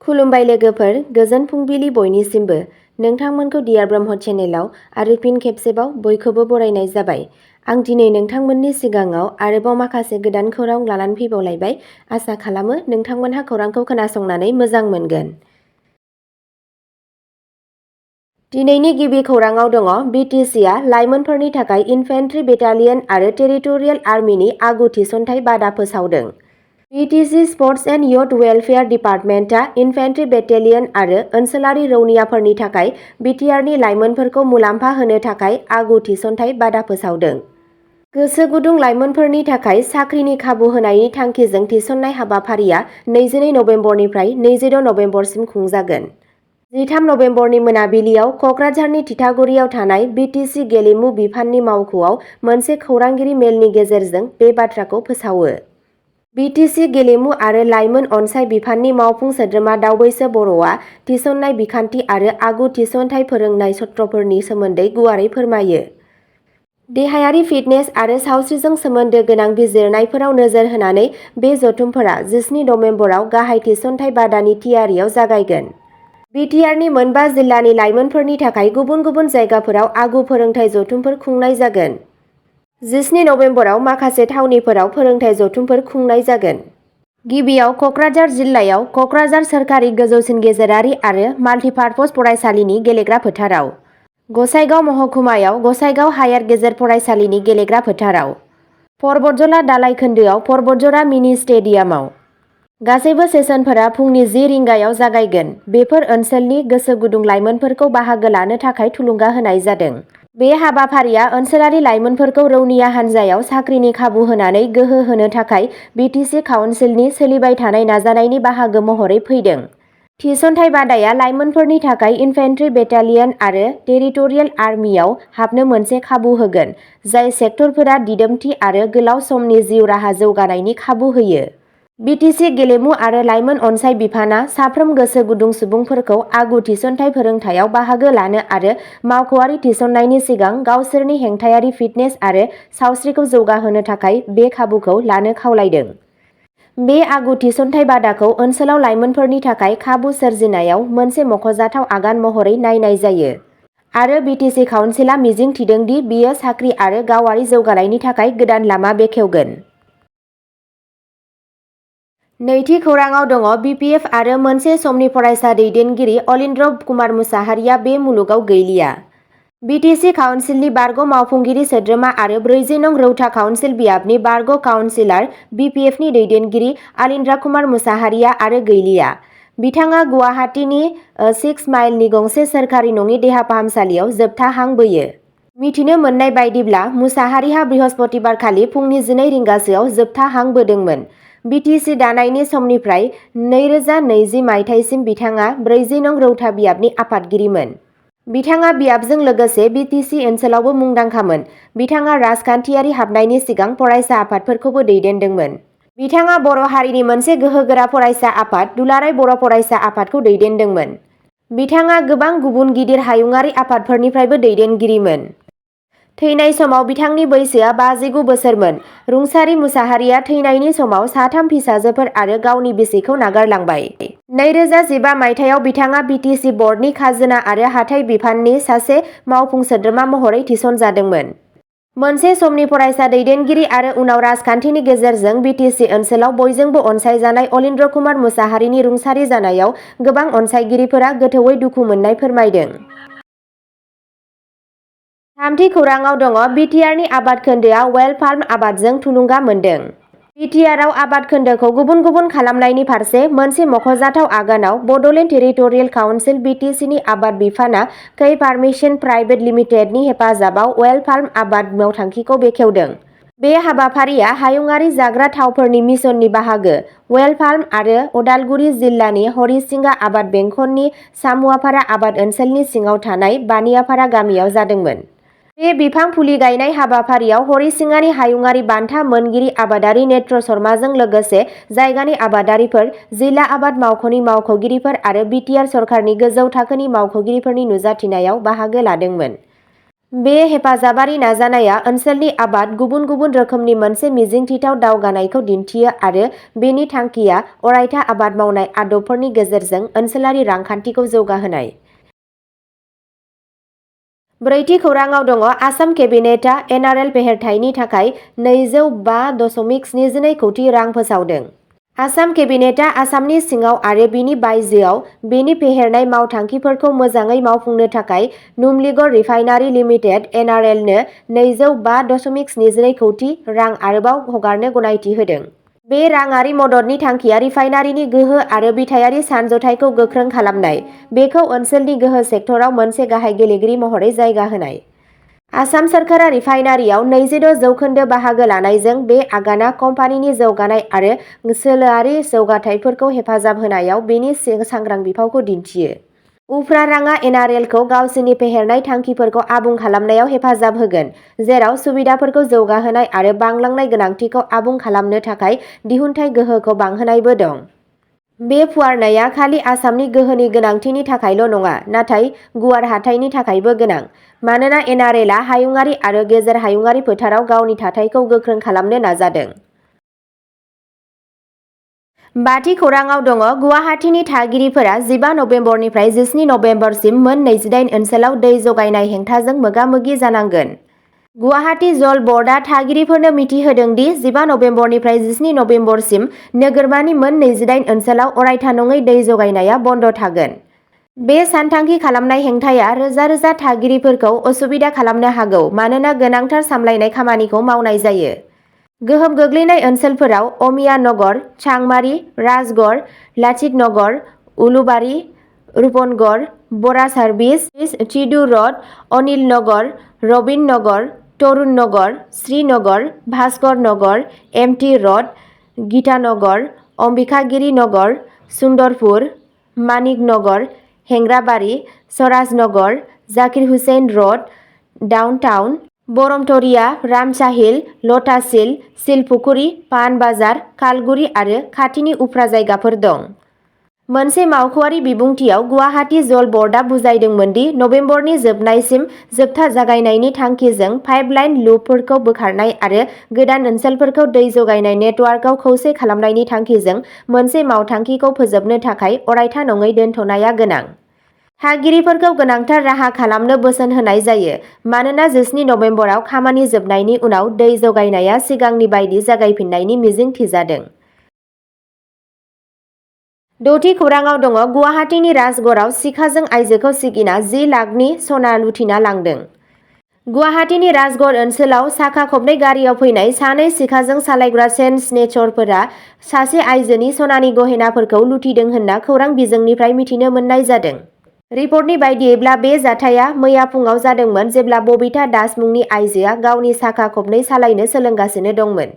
खुलुमबाय लोगोफोर, गोजोन फुंबिलि बयनिसिमबो। नोंथांमोनखौ डियार ब्रह्म चेनेलाव आरो फिन खेबसेबाव बयखौबो बरायनाय जाबाय। आं दिनै नोंथांमोननि सिगाङाव आरोबाव माखासे गोदान खौरां लानानै फैबावलायबाय। आसा खालामो नोंथांमोनहा खौरांखौ खोनासंनानै मोजां मोनगोन। दिनैनि गिबि खौराङाव दङ BTCआ लाइमोनफोरनि थाखाय इनफेन्ट्रि बेटालियन आरो टेरिटरियेल आर्मिनि आगु थिसनथाइ बादा फोसावदों। BTC sports and youth welfare डिपार्टमेन्टआ इनफेन्ट्रि बेटेलियन आरो ओनसोलारि रौनियाफोरनि थाखाय बिटिआरनि लाइमोनफोरखौ मुलाम्फा होनो थाखाय आगु थिसनथाइ बादा फोसावदों। गोसो गुदुं लाइमोनफोरनि थाखाय साख्रिनि खाबु होनायनि थांखिजों थिसननाय हाबाफारिया 22 नबेम्बरनिफ्राय 26 नबेम्बरसिम खुंजागोन। 13 नबेम्बरनि मोनाबिलियाव कक्राझारनि थिथागुरियाव थानाय BTC गेलेमु बिफाननि मावख'आव मोनसे खौरांगिरि मेलनि गेजेरजों बे बाथ्राखौ फोसावो। BTC गेलेमु आरो लाइमोन अनसाइ बिफाननि मावफुं सोद्रोमा दावबैसो बर'आ थिसननाय बिखान्थि आरो आगु थिसनथाइ फोरोंनाय सत्रफोरनि सोमोन्दै गुवारै फोरमायो। देहायारि फिटनेस आरो सावस्रिजों सोमोन्दो गोनां बिजिरनायफोराव नोजोर होनानै बे जथुमफोरा 17 नबेम्बराव गाहाय थिसनथाइ बादानि थियारियाव जागायगोन। बिटिआरनि मोनबा जिल्लानि लाइमोनफोरनि थाखाय गुबुन गुबुन जायगाफोराव आगु फोरोंथाइ जथुमफोर खुंनाय जागोन। 17 नबेम्बराव माखासे थावनिफोराव फोरोंथाइ जथुमफोर खुंनाय जागोन। गिबियाव कक्राझार जिल्लायाव कक्राझार सोरखारि गोजौसिन गेजेरारि आरो माल्टिपार्पज फरायसालिनि गेलेग्रा फोथाराव, गसाइगाव महकुमायाव गसाइगाव हायार गेजेर फरायसालिनि गेलेग्रा फोथाराव, परबतजरा दालाइ खोन्दोआव परबतजरा मिनि स्टेडियामाव। गासैबो सेसनफोरा फुंनि 10 रिंगायाव जागायगोन। बेफोर ओनसोलनि गोसो गुदुं लाइमोनफोरखौ बाहागो लानो थाखाय थुलुंगा होनाय जादों। बे हाबाफारिया ओनसोलारि लाइमोनफोरखौ रौनिया हान्जायाव साख्रिनि खाबु होनानै गोहो होनो थाखाय BTC काउन्सिलनि सोलिबाय थानाय नाजानायनि बाहागो महरै फैदों। थिसनथाइ बादाया लाइमोनफोरनि थाखाय इनफेन्ट्रि बेटालियन आरो टेरिटरियेल आर्मियाव हाबनो मोनसे खाबु होगोन, जाय सेक्टरफोरा दिदोमथि आरो गोलाव समनि जिउ राहा जौगानायनि खाबु होयो। BTC गेलेमु आरो लाइमोन अनसाइ बिफानआ साफ्रोम गोसो गुदुं सुबुंफोरखौ आगु थिसनथाइ फोरोंथायाव बाहागो लानो आरो मावख'आरि थिसननायनि सिगां गावसोरनि हेंथायारि फिटनेस आरो सावस्रिखौ जौगाहोनो थाखाय बे खाबुखौ लानो खावलायदों। बे आगु थिसनथाइ बादाखौ ओनसोलाव लाइमोनफोरनि थाखाय खाबु सोरजिनायाव मोनसे मख'जाथाव आगान महरै नायनाय जायो आरो BTC काउन्सिलआ मिजिं थिदों दि बेयो साख्रि आरो गावारि जौगानायनि थाखाय गोदान लामा बेखेवगोन। नैथि खौराङाव दङ BPF आरो मोनसे समनि फरायसा दैदेनगिरि अलिन्द्र कुमार मुसाहारिया बे मुलुगाव गैलिया। BTC काउन्सिलनि बारग' मावफुंगिरि सोद्रोमा आरो 40 नं रौता काउन्सिल बियाबनि बारग' काउन्सिलर BPFनि दैदेनगिरि अलिन्द्र कुमार मुसाहारिया आरो गैलिया। बिथाङा गुवाहाटीनि 6 माइलनि गंसे सोरखारि नङि देहा फाहामसालियाव जोबथा हां बोयो। मिथिनो मोननाय बायदिब्ला मुसाहारिहा बृहस्पतिबारखालि फुंनि 12 रिंगासोआव जोबथा हां बोदोंमोन। BTC दानायनि समनिफ्राय 2020 मायथाइसिम बिथाङा 40 नं रौता बियाबनि आफादगिरिमोन। बिथाङा बियाबजों लोगोसे BTC ओनसोलावबो मुंदांखामोन। बिथाङा राजखान्थियारि हाबनायनि सिगां फरायसा आफादफोरखौबो दैदेनदोंमोन। बिथाङा बर' हारिनि मोनसे गोहोगोरा फरायसा आफाद दुलाराय बर' फरायसा आफादखौ दैदेनदोंमोन। बिथाङा गोबां गुबुन गिदिर हायुंआरि आफादफोरनिफ्रायबो दैदेनगिरिमोन। थैनाय समाव बिथांनि बैसोआ 59 बोसोरमोन। रुंसारि मुसाहारिया थैनायनि समाव 3 फिसाजोफोर आरो गावनि बिसिखौ नागारलांबाय। 2015 मायथाइयाव बिथाङा BTC बर्डनि खाजोना आरो हाथाइ बिफाननि सासे मावफुं सोद्रोमा महरै थिसनजादोंमोन। मोनसे समनि फरायसा दैदेनगिरि आरो उनाव राजखान्थिनि गेजेरजों BTC ओनसोलाव बयजोंबो अनसायजानाय अलिन्द्र कुमार मुसाहारिनि रुंसारि जानायाव गोबां अनसायगिरिफोरा गोथौवै दुखु मोननाय फोरमायदों। थामथि खौराङाव दङ बिटिआरनि आबाद खोन्दोआ वेल फार्म आबादजों थुलुंगा मोन्दों। बिटिआरआव आबाद खोन्दोखौ गुबुन गुबुन खालामनायनि फारसे मोनसे मख'जाथाव आगानाव बड'लेण्ड टेरिटरियेल काउन्सिल BTCनि आबाद बिफानआ कै फार्मेसन प्राइभेट लिमिटेडनि हेफाजाबाव वेल फार्म आबाद मावथांखिखौ बेखेवदों। बे हाबाफारिया हायुंआरि जाग्रा थावफोरनि मिशननि बाहागो। वेल फार्म आरो अदालगुरि जिल्लानि हरिसिंगा आबाद बेंखननि सामुवापारा आबाद ओनसोलनि सिङाव थानाय बानियापारा गामियाव जादोंमोन। बे बिफां फुलि गायनाय हाबाफारियाव हरिसिंगानि हायुंआरि बान्था मोनगिरि आबादारि नेत्र शर्माजों लोगोसे जायगानि आबादारिफोर, जिल्ला आबाद मावख'नि मावख'गिरिफोर आरो बिटिआर सरकारनि गोजौ थाखोनि मावख'गिरिफोरनि नुजाथिनायाव बाहागो लादोंमोन। बे हेफाजाबारि नाजानाया ओनसोलनि आबाद गुबुन गुबुन रोखोमनि मोनसे मिजिंथिथाव दावगानायखौ दिन्थियो आरो बेनि थांखिया अरायथा आबाद मावनाय आदबफोरनि गेजेरजों ओनसोलारि रांखान्थिखौ जौगाहोनाय। ब्रैथि खौराङाव दङ आसाम केबिनेटआ एनआरएल फेहेरथायनि थाखाय 205.72 कौटि रां फोसावदों। आसाम केबिनेटआ आसामनि सिङाव आरो बिनि बायजोआव बेनि फेहेरनाय मावथांखिफोरखौ मोजाङै मावफुंनो थाखाय नुमलीगढ़ रिफाइनारि लिमिटेड एनआरएलनो 205.72 कौटि रां आरोबाव हगारनो गनायथि होदों। बे राङारि मददनि थांखिया रिफाइनारिनि गोहो आरो बिथायारि सानज'थायखौ गोख्रों खालामनाय, बेखौ ओनसोलनि गोहो सेक्टराव मोनसे गाहाय गेलेगिरि महरै जायगा होनाय। आसाम सोरखारा रिफाइनारियाव 26% बाहागो लानायजों बे आगाना कम्पानिनि जौगानाय आरो सोलोआरि जौगाथायफोरखौ हेफाजाब होनायाव बेनि सांग्रां बिफावखौ दिन्थियो। उफ्रा राङा एनआरएलखौ गावसोरनि फेहेरनाय थांखिफोरखौ आबुं खालामनायाव हेफाजाब होगोन, जेराव सुबिदाफोरखौ जौगाहोनाय आरो बांलांनाय गोनांथिखौ आबुं खालामनो थाखाय दिहुनथाइ गोहोखौ बांहोनायबो दं। बे फुवारनाया खालि आसामनि गोहोनि गोनांथिनि थाखायल' नङा, नाथाय गुवार हाथाइनि थाखायबो गोनां, मानोना एनआरएलआ हायुंआरि आरो गेजेर हायुंआरि फोथाराव गावनि थाथायखौ गोख्रों खालामनो नाजादों। बाथि खौराङाव दङ गुवाहाटीनि थागिरिफोरा 15 नबेम्बरनिफ्राय 17 नबेम्बरसिम मोन 28 ओनसोलाव दै जगायनाय हेंथाजों मोगा-मोगि जानांगोन। गुवाहाटी जल बर्डआ थागिरिफोरनो मिथिहोदों दि 15 नबेम्बरनिफ्राय 17 नबेम्बरसिम नोगोरमानि मोन 28 ओनसोलाव अरायथा नङै दै जगायनाया बन्द थागोन। बे सानथांखि खालामनाय हेंथाया रोजा रोजा थागिरिफोरखौ असुबिदा खालामनो हागौ मानोना गोनांथार सामलायनाय खामानिखौ मावनाय जायो। गोहोम गोग्लैनाय ओनसोलफोराव अमिया नगर, चांमारी, राजगड़, लाचित नगर, उलुबारी, रूपनगढ़, बरा सार्भिस, चिदू र'ड, अनिल नगर, रबिन नगर, तरुण नगर, श्रीनगर, भास्कर नगर, एमटी र'ड, गीतानगर, अंबिकागिरी नगर, सुंदरपुर, मानिक नगर, हेंग्राबारी, स्वराजनगर, जाकिर हुसैन र'ड, डाउनटाउन, बरमतरिया, रामसाहिल, लताशिल, सिलपुखुरी, पान बाजार, कालगुरी आरो खाथिनि उफ्रा जायगाफोर दं। मोनसे मावख'आरि बिबुंथियाव गुवाहाटी जल बर्डआ बुजायदोंमोन दि नबेम्बरनि जोबनायसिम जोबथा जागायनायनि थांखिजों पाइपलाइन लुपफोरखौ बोखारनाय आरो गोदान ओनसोलफोरखौ दै जगायनाय नेटवार्कआव खौसे खालामनायनि थांखिजों मोनसे मावथांखिखौ फोजोबनो थाखाय अरायथा नङै दोनथ'नाया गोनां। थागिरिफोरखौ गोनांथार राहा खालामनो बोसोन होनाय जायो, मानोना 17 नबेम्बराव खामानि जोबनायनि उनाव दै जगायनाया सिगांनि बायदि जागायफिन्नायनि मिजिं थिजादों। द'थि खौराङाव दङ गुवाहाटीनि राजगड़आव सिखाजों आइजोखौ सिगिना 10 लाखनि सना लुथिना लांदों। गुवाहाटीनि राजगड़ ओनसोलाव साखा खबनै गारियाव फैनाय सानै सिखाजों सालायग्रा चेन स्नेचरफोरा सासे आइजोनि सनानि गहेनाफोरखौ लुथिदों होनना खौरां बिजोंनिफ्राय मिथिनो मोननाय जादों। रिपर्टनि बायदियैब्ला बे जाथाया मैया फुङाव जादोंमोन जेब्ला बबिता दास मुंनि आइजोआ गावनि साखा खबनै सालायनो सोलोंगासिनो दंमोन।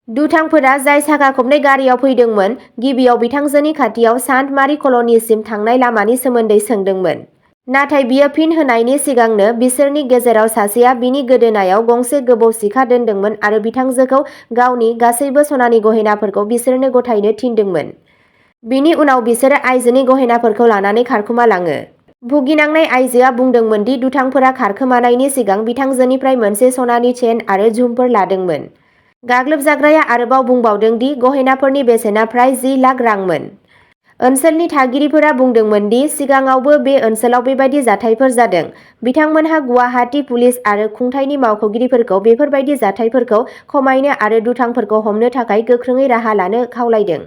दुथांफोरा जाय साखा खबनै गारियाव फैदोंमोन, गिबियाव बिथांजोनि खाथियाव सान्टमारी कल'निसिम थांनाय लामानि सोमोन्दै सोंदोंमोन। नाथाय बियो फिन होनायनि सिगांनो बिसोरनि गेजेराव सासेया बिनि गोदोनायाव गंसे गोबौ सिखा दोन्दोंमोन आरो बिथांजोखौ गावनि गासैबो सनानि गहेनाफोरखौ बिसोरनो गथायनो थिनदोंमोन। बिनि उनाव बिसोरो आइजोनि गहेनाफोरखौ लानानै खारखोमालाङो। भुगिनांनाय आइजोआ बुंदोंमोन दि दुथांफोरा खारखोमानायनि सिगां बिथांजोनिफ्राय मोनसे सनानि चेन आरो झुमफोर लादोंमोन। गाग्लोबजाग्राया आरोबाव बुंबावदों दि गहेनाफोरनि बेसेना फ्राय 10 लाख रांमोन। ओनसोलनि थागिरिफोरा बुंदोंमोन दि सिगाङावबो बे ओनसोलाव बेबादि जाथायफोर जादों। बिथांमोनहा गुवाहाटी पुलिस आरो खुंथायनि मावख'गिरिफोरखौ बेफोरबायदि जाथायफोरखौ खमायनो आरो दुथांफोरखौ हमनो थाखाय गोख्रोङै राहा लानो खावलायदों।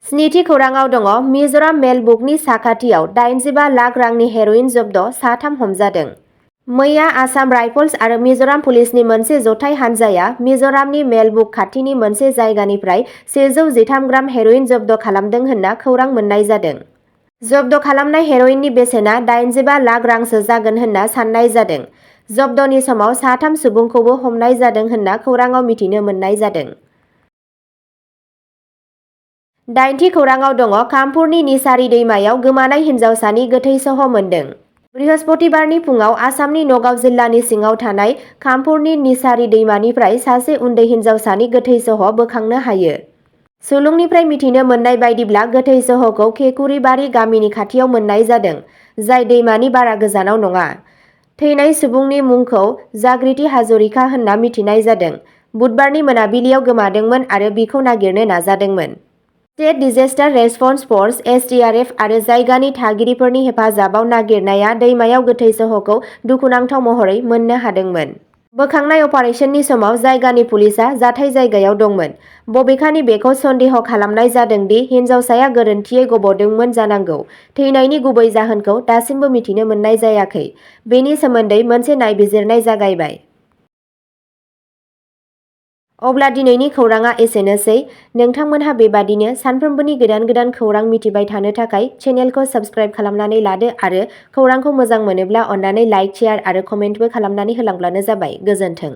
स्निथि खौराङाव दङ मिज'राम मेलबुकनि साखाथियाव 85 लाख रांनि हेर'इन जब्द, 3 हमजादों। मैया आसाम राइफल्स आरो मिज'राम पुलिसनि मोनसे जथाय हानजाया मिज'रामनि मेलबुक खाथिनि मोनसे जायगानिफ्राय 113 ग्राम हेर'इन जब्द खालामदों होनना खौरां मोन्नाय जादों। जब्द खालामनाय हेर'इननि बेसेना 85 लाख रांसो जागोन होनना सान्नाय जादों। जब्दनि समाव 3 सुबुंखौबो हमनाय जादों होनना खौराङाव मिथिनो मोननाय जादों। 8थि खौराङाव दङ कामपुरनि निसारी दैमायाव गोमानाय हिन्जावसानि गोथै सह' मोन्दों। बृहस्पतिबारनि फुङाव आसामनि नगाव जिल्लानि सिङाव थानाय कामपुरनि निसारी दैमानिफ्राय सासे उन्दै हिन्जावसानि गोथै सह' बोखांनो हायो। सुलुंनिफ्राय मिथिनो मोननाय बायदिब्ला गोथै सह'खौ केकुरीबारी गामिनि खाथियाव मोननाय जादों। जाय दैमानि बारा गोजानाव नङा। थैनाय सुबुंनि मुंखौ जागृति हाजरिका होनना मिथिनाय जादों। बुधबारनि मोनाबिलियाव गोमादोंमोन आरो बिखौ नागिरनो नाजादोंमोन। स्टेट डिजेस्टार रेसपन्स फर्स (SDRF) आरो जायगानि थागिरिफोरनि हेफाजाबाव नागिरनाया दैमायाव गोथै सह'खौ दुखुनांथाव महरै मोननो हादोंमोन। बोखांनाय अपारेसननि समाव जायगानि पुलिसआ जाथाय जायगायाव दंमोन। बबेखानि बेखौ सन्देह खालामनाय जादों दि हिन्जावसाया गोरोन्थियै गब'दोंमोन जानांगौ। थैनायनि गुबै जाहोनखौ दासिमबो मिथिनो मोननाय जायाखै। बेनि सोमोन्दै मोनसे नायबिजिरनाय जागायबाय। अब्ला दिनैनि खौरांआ एसेनोसै। नोंथांमोनहा बेबादिनो सानफ्रोमबोनि गोदान खौरां मिथिबाय थानो थाखाय चेनेलखौ साबस्क्राइब खालामनानै लादो आरो खौरांखौ मोजां मोनोब्ला अन्नानै लाइक, शेयार आरो कमेन्टबो खालामनानै होलांब्लानो जाबाय। गोजोन्थों।